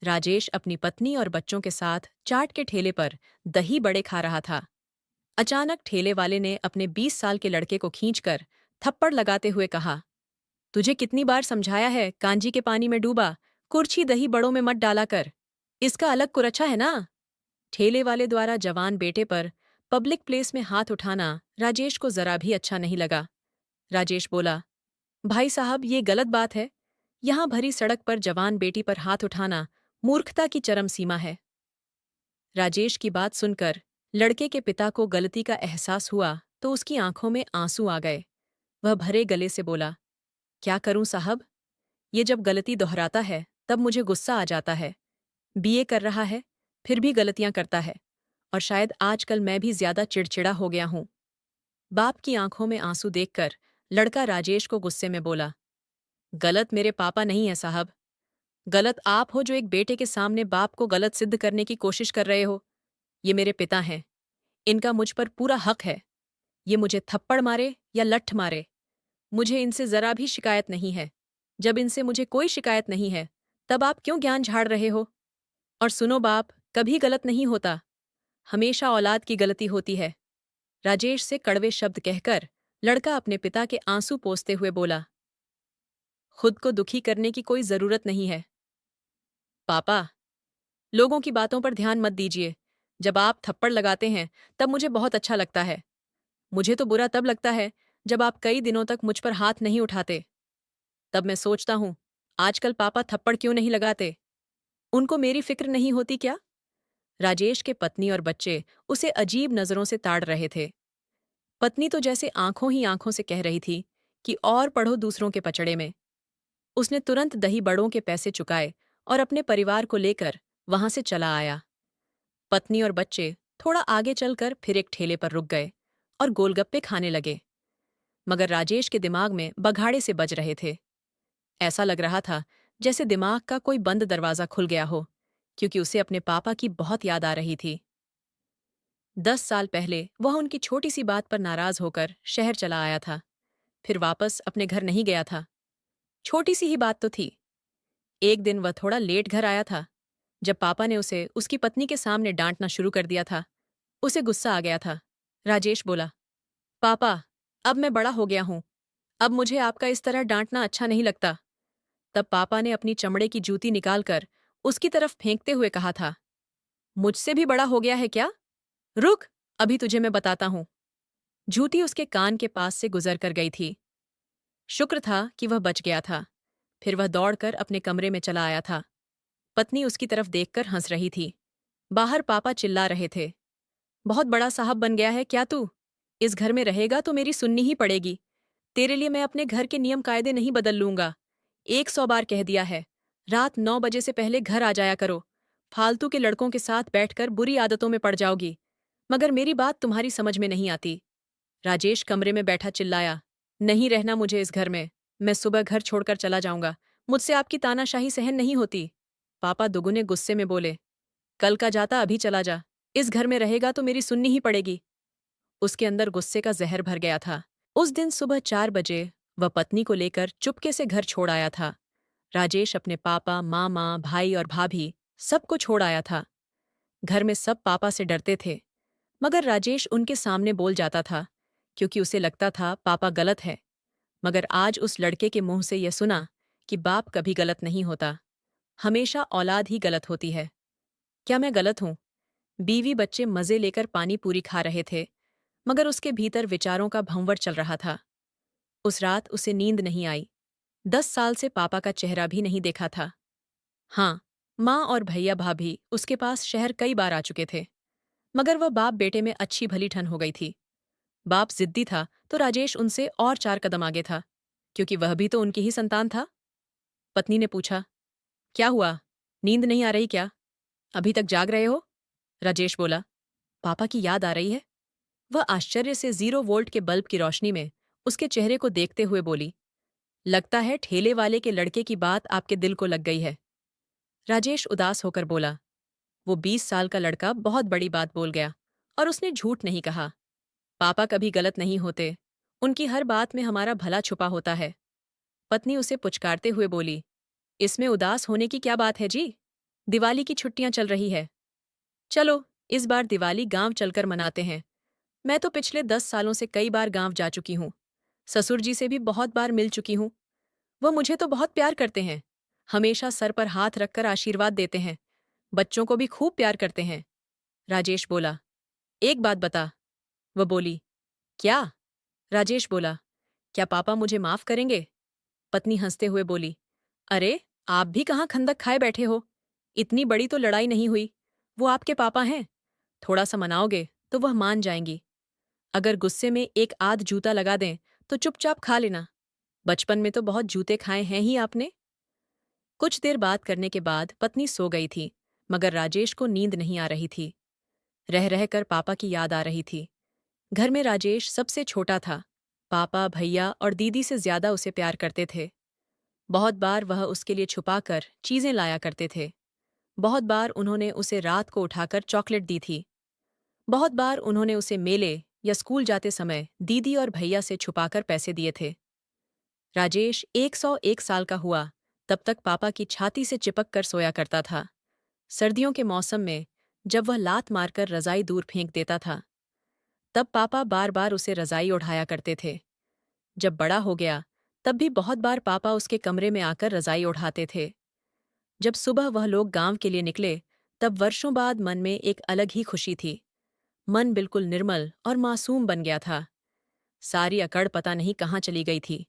राजेश अपनी पत्नी और बच्चों के साथ चाट के ठेले पर दही बड़े खा रहा था। अचानक ठेले वाले ने अपने 20 साल के लड़के को खींचकर थप्पड़ लगाते हुए कहा, तुझे कितनी बार समझाया है, कांजी के पानी में डूबा कुर्छी दही बड़ों में मत डाला कर। इसका अलग कुरच्छा है ना। ठेले वाले द्वारा जवान बेटे पर पब्लिक प्लेस में हाथ उठाना राजेश को जरा भी अच्छा नहीं लगा। राजेश बोला, भाई साहब, ये गलत बात है। यहां भरी सड़क पर जवान बेटी पर हाथ उठाना मूर्खता की चरम सीमा है। राजेश की बात सुनकर लड़के के पिता को गलती का एहसास हुआ तो उसकी आंखों में आंसू आ गए। वह भरे गले से बोला, क्या करूं साहब, ये जब गलती दोहराता है तब मुझे गुस्सा आ जाता है। बीए कर रहा है, फिर भी गलतियां करता है, और शायद आजकल मैं भी ज्यादा चिड़चिड़ा हो गया हूं। बाप की आंखों में आंसू देखकर लड़का राजेश को गुस्से में बोला, गलत मेरे पापा नहीं है साहब। गलत आप हो जो एक बेटे के सामने बाप को गलत सिद्ध करने की कोशिश कर रहे हो। ये मेरे पिता हैं, इनका मुझ पर पूरा हक है। ये मुझे थप्पड़ मारे या लठ मारे, मुझे इनसे जरा भी शिकायत नहीं है। जब इनसे मुझे कोई शिकायत नहीं है, तब आप क्यों ज्ञान झाड़ रहे हो? और सुनो बाप, कभी गलत नहीं होता, हमेशा औलाद की गलती होती है। राजेश से कड़वे शब्द कहकर लड़का अपने पिता के आंसू पोंछते हुए बोला, खुद को दुखी करने की कोई जरूरत नहीं है। पापा, लोगों की बातों पर ध्यान मत दीजिए। जब आप थप्पड़ लगाते हैं तब मुझे बहुत अच्छा लगता है। मुझे तो बुरा तब लगता है जब आप कई दिनों तक मुझ पर हाथ नहीं उठाते। तब मैं सोचता हूं, आजकल पापा थप्पड़ क्यों नहीं लगाते? उनको मेरी फिक्र नहीं होती क्या? राजेश के पत्नी और बच्चे उसे अजीब नजरों से ताड़ रहे थे। पत्नी तो जैसे आंखों ही आंखों से कह रही थी कि और पढ़ो दूसरों के पचड़े में। उसने तुरंत दही बड़ों के पैसे चुकाए और अपने परिवार को लेकर वहां से चला आया। पत्नी और बच्चे थोड़ा आगे चलकर फिर एक ठेले पर रुक गए और गोलगप्पे खाने लगे। मगर राजेश के दिमाग में बघाड़े से बज रहे थे। ऐसा लग रहा था जैसे दिमाग का कोई बंद दरवाजा खुल गया हो, क्योंकि उसे अपने पापा की बहुत याद आ रही थी। 10 साल पहले वह उनकी छोटी सी बात पर नाराज होकर शहर चला आया था, फिर वापस अपने घर नहीं गया था। छोटी सी ही बात तो थी। एक दिन वह थोड़ा लेट घर आया था। जब पापा ने उसे उसकी पत्नी के सामने डांटना शुरू कर दिया था, उसे गुस्सा आ गया था। राजेश बोला, पापा, अब मैं बड़ा हो गया हूं, अब मुझे आपका इस तरह डांटना अच्छा नहीं लगता। तब पापा ने अपनी चमड़े की जूती निकालकर उसकी तरफ फेंकते हुए कहा था, मुझसे भी बड़ा हो गया है क्या? रुक, अभी तुझे मैं बताता हूं। जूती उसके कान के पास से गुजर कर गई थी। शुक्र था कि वह बच गया था। फिर वह दौड़कर अपने कमरे में चला आया था। पत्नी उसकी तरफ देखकर हंस रही थी। बाहर पापा चिल्ला रहे थे, बहुत बड़ा साहब बन गया है क्या तू? इस घर में रहेगा तो मेरी सुननी ही पड़ेगी। तेरे लिए मैं अपने घर के नियम कायदे नहीं बदल लूंगा। 100 बार कह दिया है, रात 9 बजे से पहले घर आ जाया करो। फालतू के लड़कों के साथ बैठकर बुरी आदतों में पड़ जाओगी। मगर मेरी बात तुम्हारी समझ में नहीं आती। राजेश कमरे में बैठा चिल्लाया, नहीं रहना मुझे इस घर में। मैं सुबह घर छोड़कर चला जाऊंगा। मुझसे आपकी तानाशाही सहन नहीं होती। पापा दुगुने गुस्से में बोले, कल का जाता अभी चला जा। इस घर में रहेगा तो मेरी सुननी ही पड़ेगी। उसके अंदर गुस्से का जहर भर गया था। उस दिन सुबह 4 बजे वह पत्नी को लेकर चुपके से घर छोड़ आया था। राजेश अपने पापा, मामा, भाई और भाभी सबको छोड़ आया था। घर में सब पापा से डरते थे, मगर राजेश उनके सामने बोल जाता था, क्योंकि उसे लगता था पापा गलत है। मगर आज उस लड़के के मुंह से यह सुना कि बाप कभी गलत नहीं होता, हमेशा औलाद ही गलत होती है। क्या मैं गलत हूं? बीवी बच्चे मजे लेकर पानी पूरी खा रहे थे, मगर उसके भीतर विचारों का भंवर चल रहा था। उस रात उसे नींद नहीं आई। 10 साल से पापा का चेहरा भी नहीं देखा था। हाँ, माँ और भैया भाभी उसके पास शहर कई बार आ चुके थे, मगर वह बाप बेटे में अच्छी भली ठन हो गई थी। बाप जिद्दी था तो राजेश उनसे और 4 कदम आगे था, क्योंकि वह भी तो उनकी ही संतान था। पत्नी ने पूछा, क्या हुआ, नींद नहीं आ रही क्या? अभी तक जाग रहे हो? राजेश बोला, पापा की याद आ रही है। वह आश्चर्य से 0 वोल्ट के बल्ब की रोशनी में उसके चेहरे को देखते हुए बोली, लगता है ठेले वाले के लड़के की बात आपके दिल को लग गई है। राजेश उदास होकर बोला, वो 20 साल का लड़का बहुत बड़ी बात बोल गया, और उसने झूठ नहीं कहा। पापा कभी गलत नहीं होते, उनकी हर बात में हमारा भला छुपा होता है। पत्नी उसे पुचकारते हुए बोली, इसमें उदास होने की क्या बात है जी? दिवाली की छुट्टियां चल रही है। चलो, इस बार दिवाली गांव चलकर मनाते हैं। मैं तो पिछले 10 सालों से कई बार गांव जा चुकी हूँ। ससुर जी से भी बहुत बार मिल चुकी हूँ। वह मुझे तो बहुत प्यार करते हैं। हमेशा सर पर हाथ रखकर आशीर्वाद देते हैं। बच्चों को भी खूब प्यार करते हैं। राजेश बोला। एक बात बता। वह बोली। क्या? राजेश बोला। क्या पापा मुझे माफ करेंगे? पत्नी हंसते हुए बोली। अरे, आप भी कहाँ खंदक खाए बैठे हो? इतनी बड़ी तो लड़ाई नहीं हुई। वो आपके पापा हैं। थोड़ा सा मनाओगे तो वह मान जाएंगी। अगर गुस्से में एक आध जूता लगा दें तो चुपचाप खा लेना। बचपन में तो बहुत जूते खाए हैं ही आपने। कुछ देर बात करने के बाद पत्नी सो गई थी, मगर राजेश को नींद नहीं आ रही थी। रह रहकर पापा की याद आ रही थी। घर में राजेश सबसे छोटा था। पापा, भैया और दीदी से ज्यादा उसे प्यार करते थे। बहुत बार वह उसके लिए छुपाकर चीजें लाया करते थे। बहुत बार उन्होंने उसे रात को उठाकर चॉकलेट दी थी। बहुत बार उन्होंने उसे मेले या स्कूल जाते समय दीदी और भैया से छुपाकर पैसे दिए थे। राजेश 101 साल का हुआ तब तक पापा की छाती से चिपक कर सोया करता था। सर्दियों के मौसम में जब वह लात मारकर रजाई दूर फेंक देता था, तब पापा बार बार उसे रजाई ओढ़ाया करते थे। जब बड़ा हो गया, तब भी बहुत बार पापा उसके कमरे में आकर रजाई ओढ़ाते थे। जब सुबह वह लोग गांव के लिए निकले, तब वर्षों बाद मन में एक अलग ही खुशी थी। मन बिल्कुल निर्मल और मासूम बन गया था। सारी अकड़ पता नहीं कहाँ चली गई थी।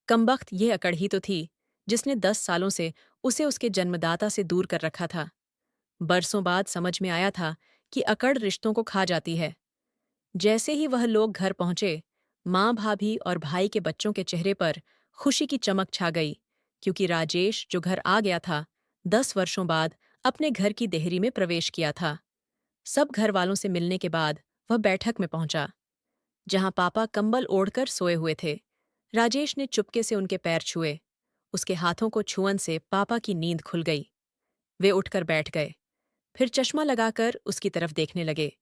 कमबख्त ये अकड़ ही तो थी जिसने 10 सालों से उसे उसके जन्मदाता से दूर कर रखा था। बरसों बाद समझ में आया था कि अकड़ रिश्तों को खा जाती है। जैसे ही वह लोग घर पहुंचे, माँ, भाभी और भाई के बच्चों के चेहरे पर खुशी की चमक छा गई, क्योंकि राजेश जो घर आ गया था, 10 वर्षों बाद अपने घर की देहरी में प्रवेश किया था। सब घर वालों से मिलने के बाद वह बैठक में पहुंचा, जहां पापा कंबल ओढ़कर सोए हुए थे। राजेश ने चुपके से उनके पैर छुए। उसके हाथों को छुअन से पापा की नींद खुल गई। वे उठकर बैठ गए, फिर चश्मा लगाकर उसकी तरफ देखने लगे।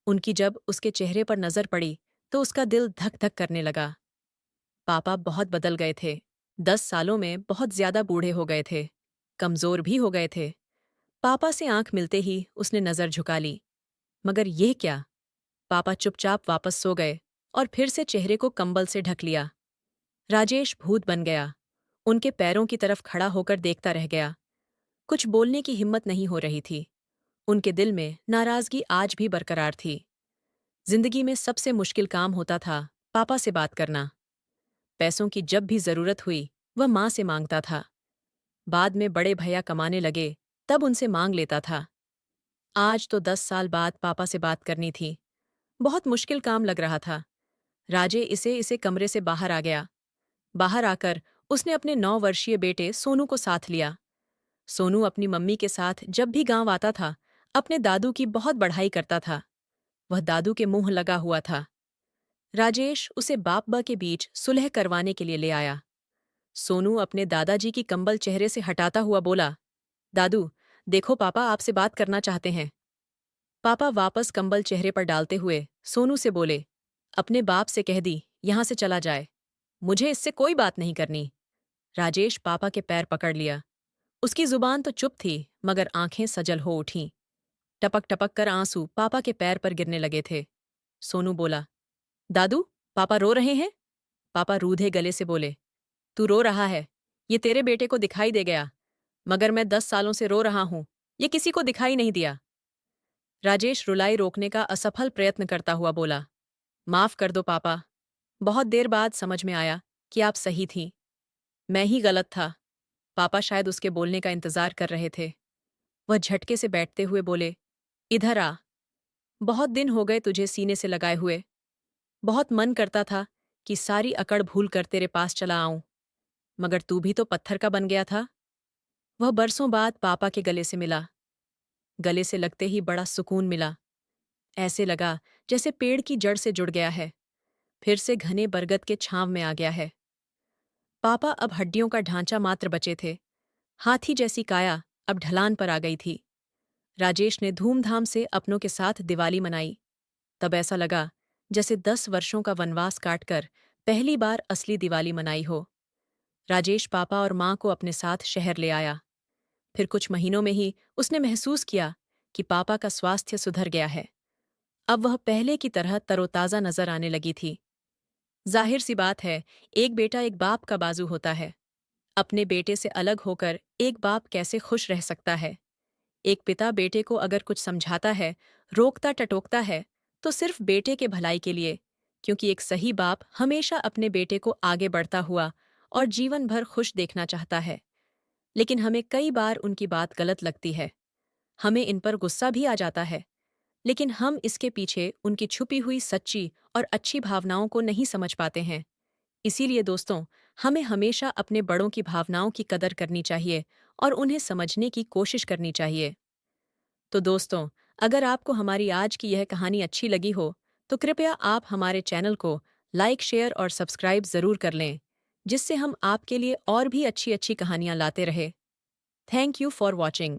उनकी जब उसके चेहरे पर नजर पड़ी तो उसका दिल धक धक करने लगा। पापा बहुत बदल गए थे। 10 सालों में बहुत ज्यादा बूढ़े हो गए थे। कमजोर भी हो गए थे। पापा से आंख मिलते ही उसने नजर झुका ली। मगर यह क्या? पापा चुपचाप वापस सो गए और फिर से चेहरे को कंबल से ढक लिया। राजेश भूत बन गया। उनके पैरों की तरफ खड़ा होकर देखता रह गया। कुछ बोलने की हिम्मत नहीं हो रही थी। उनके दिल में नाराजगी आज भी बरकरार थी। जिंदगी में सबसे मुश्किल काम होता था पापा से बात करना। पैसों की जब भी जरूरत हुई, वह माँ से मांगता था। बाद में बड़े भैया कमाने लगे, तब उनसे मांग लेता था। आज तो 10 साल बाद पापा से बात करनी थी। बहुत मुश्किल काम लग रहा था। राजे इसे इसे कमरे से बाहर आ गया। बाहर आकर उसने अपने 9 वर्षीय बेटे सोनू को साथ लिया। सोनू अपनी मम्मी के साथ जब भी गांव आता था, अपने दादू की बहुत बढ़ाई करता था। वह दादू के मुंह लगा हुआ था। राजेश उसे बाप बा के बीच सुलह करवाने के लिए ले आया। सोनू अपने दादाजी की कंबल चेहरे से हटाता हुआ बोला, दादू, देखो पापा आपसे बात करना चाहते हैं। पापा वापस कंबल चेहरे पर डालते हुए सोनू से बोले, अपने बाप से कह दी यहां से चला जाए। मुझे इससे कोई बात नहीं करनी। राजेश पापा के पैर पकड़ लिया। उसकी जुबान तो चुप थी, मगर आंखें सजल हो उठीं। टपक टपक कर आंसू पापा के पैर पर गिरने लगे थे। सोनू बोला, दादू, पापा रो रहे हैं? पापा रूधे गले से बोले, तू रो रहा है, ये तेरे बेटे को दिखाई दे गया, मगर मैं 10 सालों से रो रहा हूं, ये किसी को दिखाई नहीं दिया। राजेश रुलाई रोकने का असफल प्रयत्न करता हुआ बोला, माफ कर दो पापा। बहुत देर बाद समझ में आया कि आप सही थीं। मैं ही गलत था। पापा शायद उसके बोलने का इंतजार कर रहे थे। वह झटके से बैठते हुए बोले, इधर आ। बहुत दिन हो गए तुझे सीने से लगाए हुए। बहुत मन करता था कि सारी अकड़ भूल कर तेरे पास चला आऊं, मगर तू भी तो पत्थर का बन गया था। वह बरसों बाद पापा के गले से मिला। गले से लगते ही बड़ा सुकून मिला। ऐसे लगा जैसे पेड़ की जड़ से जुड़ गया है, फिर से घने बरगद के छांव में आ गया है। पापा अब हड्डियों का ढांचा मात्र बचे थे। हाथी जैसी काया अब ढलान पर आ गई थी। राजेश ने धूमधाम से अपनों के साथ दिवाली मनाई। तब ऐसा लगा जैसे 10 वर्षों का वनवास काटकर पहली बार असली दिवाली मनाई हो। राजेश पापा और माँ को अपने साथ शहर ले आया। फिर कुछ महीनों में ही उसने महसूस किया कि पापा का स्वास्थ्य सुधर गया है। अब वह पहले की तरह तरोताज़ा नजर आने लगी थी। जाहिर सी बात है, एक बेटा एक बाप का बाजू होता है। अपने बेटे से अलग होकर एक बाप कैसे खुश रह सकता है? एक पिता बेटे को अगर कुछ समझाता है, रोकता टटोकता है, तो सिर्फ बेटे के भलाई के लिए, क्योंकि एक सही बाप हमेशा अपने बेटे को आगे बढ़ता हुआ और जीवन भर खुश देखना चाहता है। लेकिन हमें कई बार उनकी बात गलत लगती है। हमें इन पर गुस्सा भी आ जाता है, लेकिन हम इसके पीछे उनकी छुपी हुई सच्ची और अच्छी भावनाओं को नहीं समझ पाते हैं। इसीलिए दोस्तों, हमें हमेशा अपने बड़ों की भावनाओं की कदर करनी चाहिए और उन्हें समझने की कोशिश करनी चाहिए। तो दोस्तों, अगर आपको हमारी आज की यह कहानी अच्छी लगी हो, तो कृपया आप हमारे चैनल को लाइक, शेयर और सब्सक्राइब ज़रूर कर लें, जिससे हम आपके लिए और भी अच्छी अच्छी कहानियाँ लाते रहे। Thank you for watching.